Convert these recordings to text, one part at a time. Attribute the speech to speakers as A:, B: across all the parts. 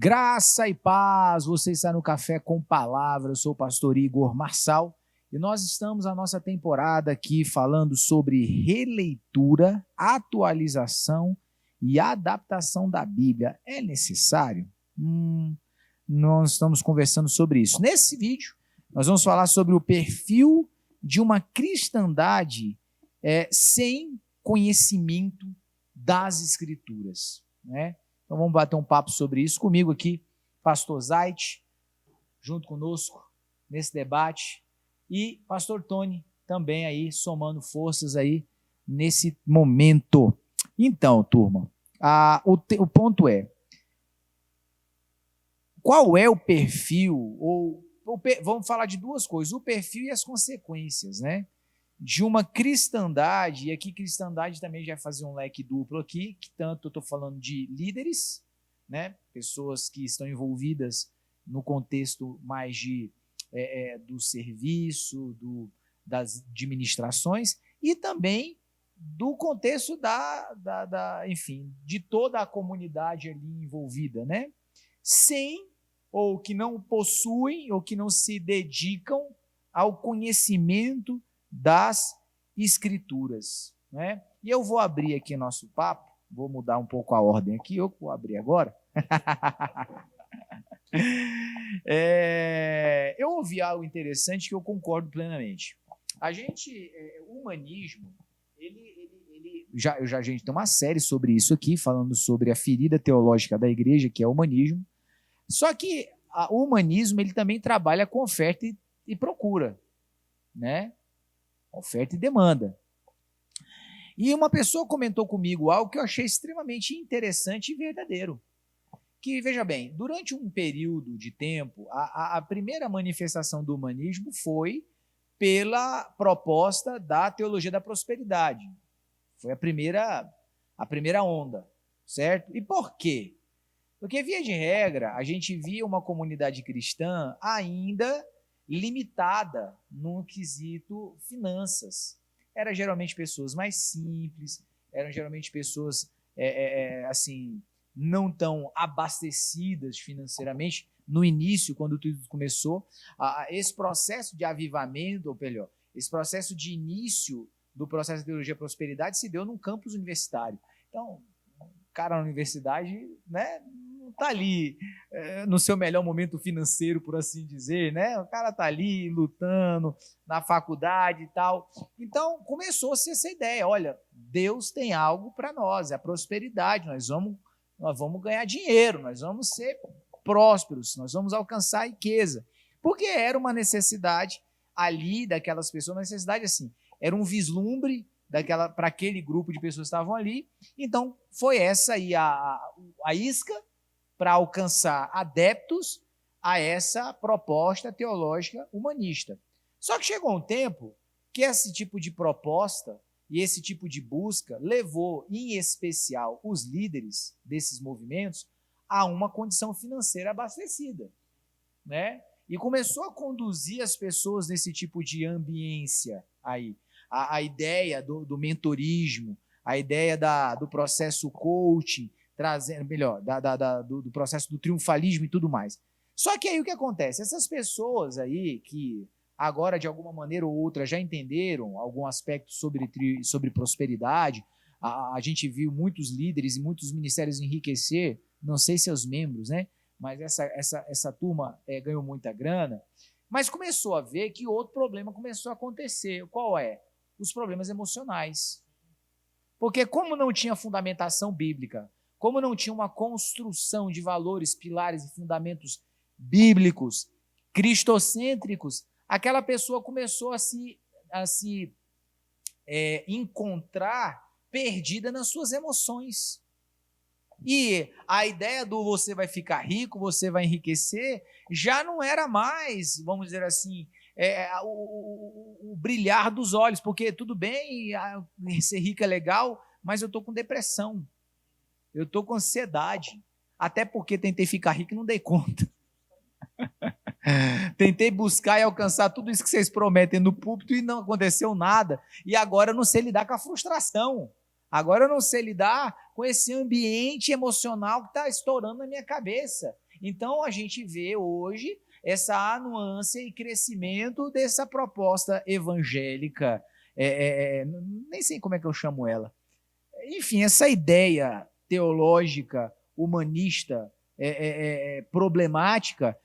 A: Graça e paz, você está no Café com Palavra, eu sou o pastor Igor Marçal e nós estamos na nossa temporada aqui falando sobre releitura, atualização e adaptação da Bíblia. É necessário? Nós estamos conversando sobre isso. Nesse vídeo, nós vamos falar sobre o perfil de uma cristandade sem conhecimento das Escrituras, né? Então vamos bater um papo sobre isso comigo aqui, pastor Zait, junto conosco nesse debate, e pastor Tony também aí somando forças aí nesse momento. Então, turma, o ponto é, qual é o perfil, vamos falar de duas coisas, o perfil e as consequências, né? De uma cristandade, e aqui cristandade também já vai fazer um leque duplo aqui, que tanto eu estou falando de líderes, né, pessoas que estão envolvidas no contexto mais do serviço, das administrações, e também do contexto enfim, de toda a comunidade ali envolvida, né, sem, ou que não possuem, ou que não se dedicam ao conhecimento das Escrituras, né? E eu vou abrir aqui nosso papo, vou mudar um pouco a ordem aqui, eu vou abrir agora. Eu ouvi algo interessante que eu concordo plenamente. O humanismo, a gente tem uma série sobre isso aqui, falando sobre a ferida teológica da igreja, que é o humanismo. Só que o humanismo ele também trabalha com oferta e procura, né? Oferta e demanda. E uma pessoa comentou comigo algo que eu achei extremamente interessante e verdadeiro. Que, veja bem, durante um período de tempo, a primeira manifestação do humanismo foi pela proposta da teologia da prosperidade. Foi a primeira onda, certo? E por quê? Porque, via de regra, a gente via uma comunidade cristã ainda limitada no quesito finanças. Eram geralmente pessoas mais simples, eram geralmente pessoas assim, não tão abastecidas financeiramente. No início, quando tudo começou, esse processo de avivamento, ou melhor, esse processo de início do processo de teologia e prosperidade se deu num campus universitário. Então, o cara na universidade, né, não está ali no seu melhor momento financeiro, por assim dizer, né? O cara está ali lutando na faculdade e tal. Então, começou-se essa ideia, olha, Deus tem algo para nós, é a prosperidade, nós vamos ganhar dinheiro, nós vamos ser prósperos, nós vamos alcançar a riqueza. Porque era uma necessidade ali daquelas pessoas, uma necessidade assim, era um vislumbre para aquele grupo de pessoas que estavam ali. Então, foi essa aí a isca para alcançar adeptos a essa proposta teológica humanista. Só que chegou um tempo que esse tipo de proposta e esse tipo de busca levou, em especial, os líderes desses movimentos a uma condição financeira abastecida, né? E começou a conduzir as pessoas nesse tipo de ambiência aí. A ideia do mentorismo, a ideia do processo coaching, trazendo, melhor, do processo do triunfalismo e tudo mais. Só que aí o que acontece? Essas pessoas aí que agora, de alguma maneira ou outra, já entenderam algum aspecto sobre prosperidade, a gente viu muitos líderes e muitos ministérios enriquecer, não sei se os membros, né? Mas essa turma ganhou muita grana, mas começou a ver que outro problema começou a acontecer. Qual é? Os problemas emocionais. Porque como não tinha fundamentação bíblica, como não tinha uma construção de valores, pilares e fundamentos bíblicos, cristocêntricos, aquela pessoa começou a se encontrar perdida nas suas emoções. E a ideia do você vai ficar rico, você vai enriquecer, já não era mais, vamos dizer assim, o brilhar dos olhos, porque tudo bem, ser rico é legal, mas eu estou com depressão, eu estou com ansiedade, até porque tentei ficar rico e não dei conta. Tentei buscar e alcançar tudo isso que vocês prometem no púlpito e não aconteceu nada, e agora eu não sei lidar com a frustração. Agora eu não sei lidar com esse ambiente emocional que está estourando na minha cabeça. Então, a gente vê hoje essa anuância e crescimento dessa proposta evangélica, nem sei como é que eu chamo ela. Enfim, essa ideia teológica, humanista, problemática,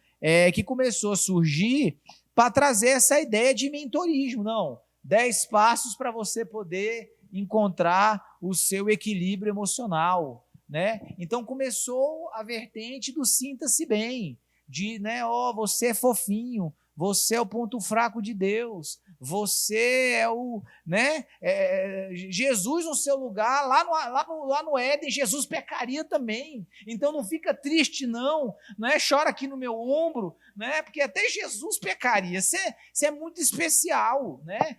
A: que começou a surgir para trazer essa ideia de mentorismo. Não, 10 passos para você poder encontrar o seu equilíbrio emocional, né? Então começou a vertente do sinta-se bem, de, né, você é fofinho, você é o ponto fraco de Deus, você é o, né, Jesus no seu lugar, lá no Éden, Jesus pecaria também, então não fica triste não, chora aqui no meu ombro, porque até Jesus pecaria, você é muito especial, né?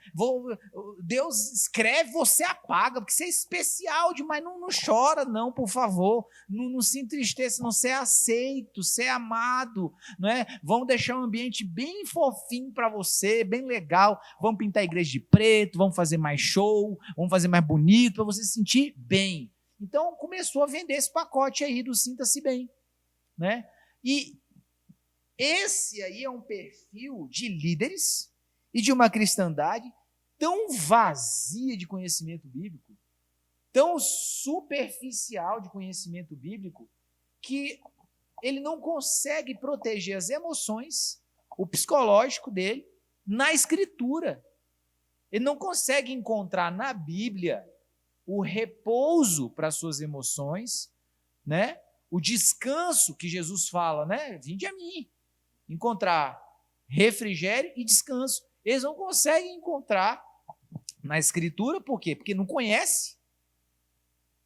A: Deus escreve, você apaga, porque você é especial demais, não chora não, por favor, não se entristeça, não, você é aceito, você é amado, vamos deixar um ambiente bem fofinho para você, bem legal, vamos pintar a igreja de preto, vamos fazer mais show, vamos fazer mais bonito, para você se sentir bem. Então começou a vender esse pacote aí do sinta-se bem, né? E esse aí é um perfil de líderes e de uma cristandade tão vazia de conhecimento bíblico, tão superficial de conhecimento bíblico, que ele não consegue proteger as emoções, o psicológico dele, na Escritura. Ele não consegue encontrar na Bíblia o repouso para as suas emoções, né? O descanso que Jesus fala, né? Vinde a mim. Encontrar refrigério e descanso. Eles não conseguem encontrar na Escritura, por quê? Porque não conhece.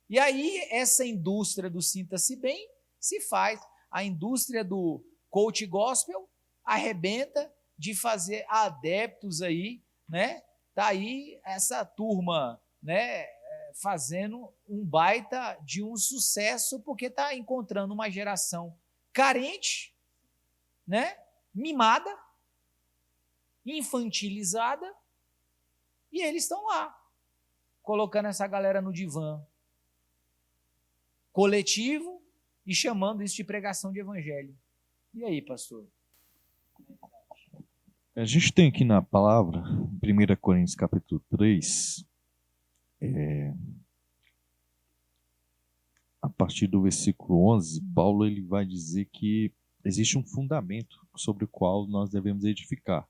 A: E aí, essa indústria do sinta-se bem se faz. A indústria do coach gospel arrebenta de fazer adeptos aí, né? Tá aí essa turma, né, fazendo um baita de um sucesso, porque está encontrando uma geração carente, né, mimada, infantilizada, e eles estão lá, colocando essa galera no divã coletivo e chamando isso de pregação de evangelho. E aí, pastor?
B: A gente tem aqui na palavra, 1 Coríntios capítulo 3, a partir do versículo 11, Paulo ele vai dizer que existe um fundamento sobre o qual nós devemos edificar.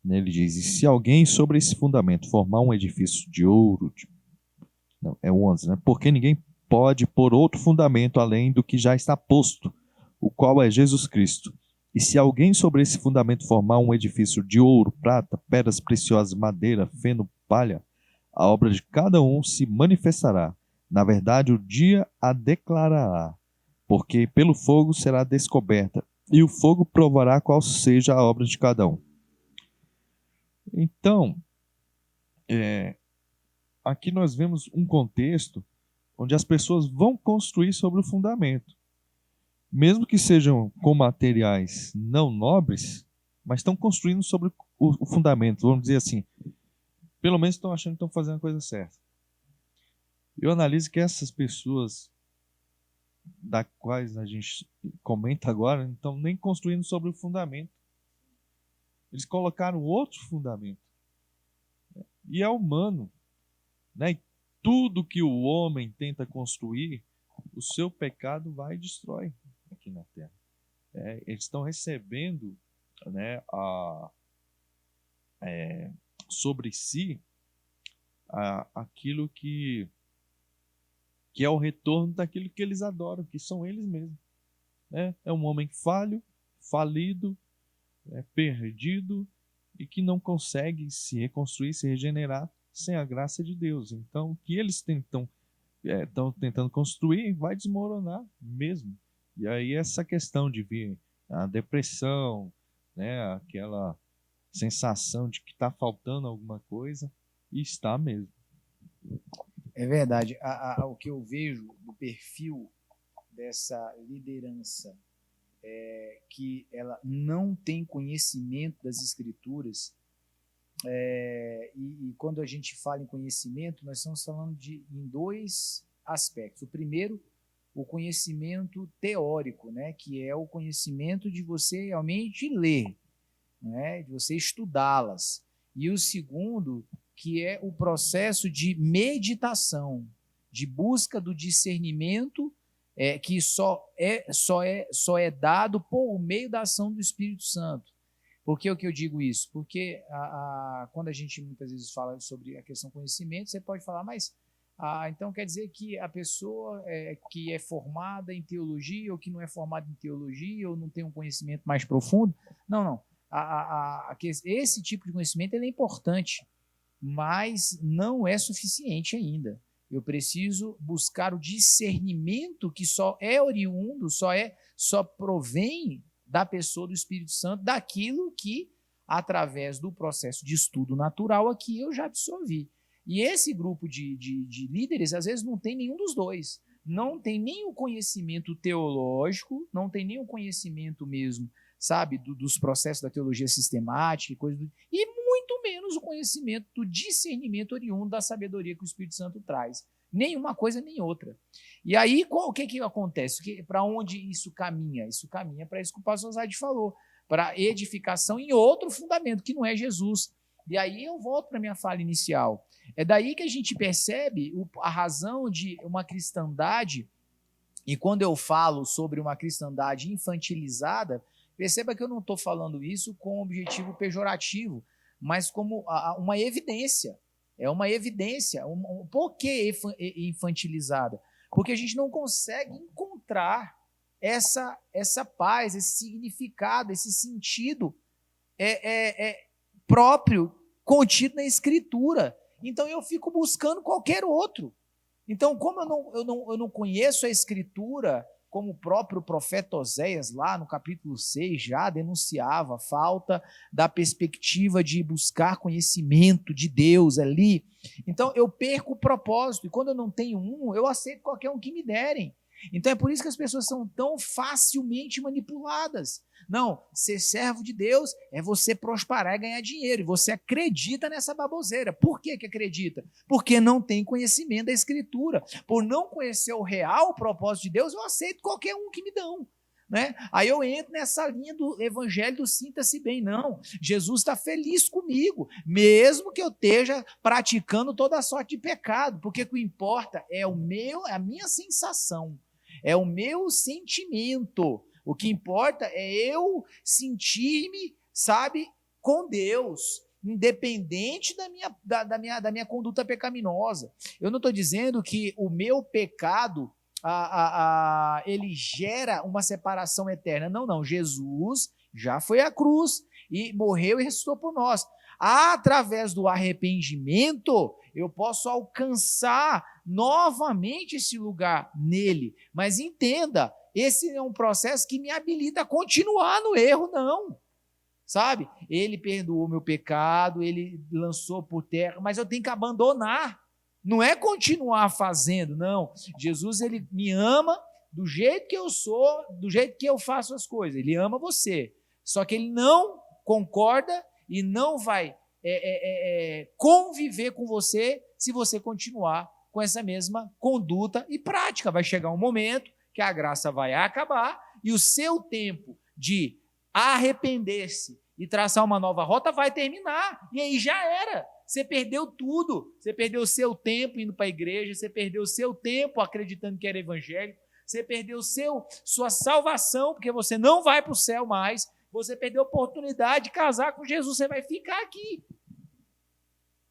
B: Ele diz, e se alguém sobre esse fundamento formar um edifício de ouro, não, é o 11, né? Porque ninguém pode pôr outro fundamento além do que já está posto, o qual é Jesus Cristo. E se alguém sobre esse fundamento formar um edifício de ouro, prata, pedras preciosas, madeira, feno, palha, a obra de cada um se manifestará. Na verdade, o dia a declarará, porque pelo fogo será descoberta, e o fogo provará qual seja a obra de cada um. Então, aqui nós vemos um contexto onde as pessoas vão construir sobre o fundamento. Mesmo que sejam com materiais não nobres, mas estão construindo sobre o fundamento, vamos dizer assim. Pelo menos estão achando que estão fazendo a coisa certa. Eu analiso que essas pessoas, das quais a gente comenta agora, não estão nem construindo sobre o fundamento. Eles colocaram outro fundamento. E é humano, né? E tudo que o homem tenta construir, o seu pecado vai e destrói aqui na Terra. Eles estão recebendo, né, sobre si aquilo que é o retorno daquilo que eles adoram, que são eles mesmos. Né? É um homem falho, falido, perdido e que não consegue se reconstruir, se regenerar sem a graça de Deus. Então, o que eles estão tentando construir vai desmoronar mesmo. E aí essa questão de vir a depressão, né, aquela sensação de que está faltando alguma coisa, e está mesmo.
A: É verdade. O que eu vejo do perfil dessa liderança que ela não tem conhecimento das Escrituras, e quando a gente fala em conhecimento, nós estamos falando em dois aspectos. O primeiro, o conhecimento teórico, né? Que é o conhecimento de você realmente ler, né? De você estudá-las. E o segundo, que é o processo de meditação, de busca do discernimento, que só é dado por meio da ação do Espírito Santo. Por que o que eu digo isso? Porque quando a gente muitas vezes fala sobre a questão conhecimento, você pode falar, mas então quer dizer que a pessoa que é formada em teologia ou que não é formada em teologia ou não tem um conhecimento mais profundo? Não. Esse tipo de conhecimento ele é importante, mas não é suficiente ainda. Eu preciso buscar o discernimento que só é oriundo, só provém da pessoa do Espírito Santo, daquilo que, através do processo de estudo natural aqui, eu já absorvi. E esse grupo de líderes, às vezes, não tem nenhum dos dois. Não tem nem o conhecimento teológico, não tem nem o conhecimento mesmo, sabe, dos processos da teologia sistemática e muito menos o conhecimento do discernimento oriundo da sabedoria que o Espírito Santo traz. Nenhuma coisa nem outra. E aí, o que acontece? Para onde isso caminha? Isso caminha para isso que o pastor Zaide falou, para edificação em outro fundamento, que não é Jesus. E aí eu volto para a minha fala inicial. É daí que a gente percebe a razão de uma cristandade, e quando eu falo sobre uma cristandade infantilizada, perceba que eu não estou falando isso com objetivo pejorativo, mas como uma evidência. É uma evidência. Por que infantilizada? Porque a gente não consegue encontrar essa paz, esse significado, esse sentido próprio, contido na Escritura. Então eu fico buscando qualquer outro. Então, como eu não conheço a Escritura, como o próprio profeta Oséias, lá no capítulo 6, já denunciava a falta da perspectiva de buscar conhecimento de Deus ali. Então, eu perco o propósito. E quando eu não tenho eu aceito qualquer um que me derem. Então, é por isso que as pessoas são tão facilmente manipuladas. Não, ser servo de Deus é você prosperar e ganhar dinheiro. E você acredita nessa baboseira. Por que acredita? Porque não tem conhecimento da Escritura. Por não conhecer o real propósito de Deus, eu aceito qualquer um que me dão. Né? Aí eu entro nessa linha do evangelho do sinta-se bem. Não, Jesus está feliz comigo, mesmo que eu esteja praticando toda a sorte de pecado, porque o que importa é a minha sensação, é o meu sentimento. O que importa é eu sentir-me, sabe, com Deus, independente da minha conduta pecaminosa. Eu não estou dizendo que o meu pecado ele gera uma separação eterna. Não. Jesus já foi à cruz e morreu e ressuscitou por nós. Através do arrependimento, eu posso alcançar novamente esse lugar nele. Mas entenda, esse é um processo que me habilita a continuar no erro, não. Sabe? Ele perdoou meu pecado, ele lançou por terra, mas eu tenho que abandonar. Não é continuar fazendo, não. Jesus, ele me ama do jeito que eu sou, do jeito que eu faço as coisas. Ele ama você. Só que ele não concorda e não vai conviver com você se você continuar com essa mesma conduta e prática. Vai chegar um momento que a graça vai acabar e o seu tempo de arrepender-se e traçar uma nova rota vai terminar. E aí já era. Você perdeu tudo. Você perdeu o seu tempo indo para a igreja, você perdeu o seu tempo acreditando que era evangélico, você perdeu sua salvação, porque você não vai para o céu mais, você perdeu a oportunidade de casar com Jesus, você vai ficar aqui.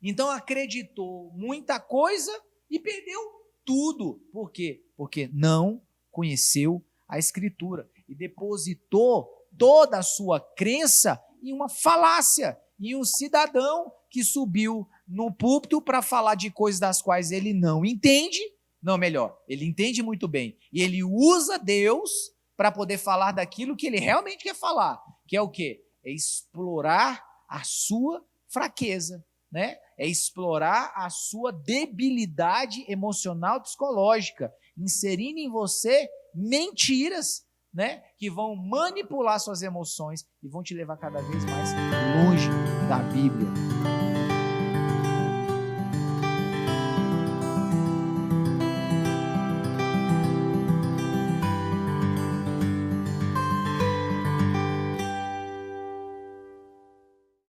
A: Então acreditou muita coisa e perdeu tudo. Por quê? Porque não conheceu a Escritura e depositou toda a sua crença em uma falácia, em um cidadão que subiu no púlpito para falar de coisas das quais ele não entende, não, melhor, ele entende muito bem, e ele usa Deus para poder falar daquilo que ele realmente quer falar, que é o quê? É explorar a sua fraqueza, né? É explorar a sua debilidade emocional e psicológica, inserindo em você mentiras, né, que vão manipular suas emoções e vão te levar cada vez mais longe da Bíblia.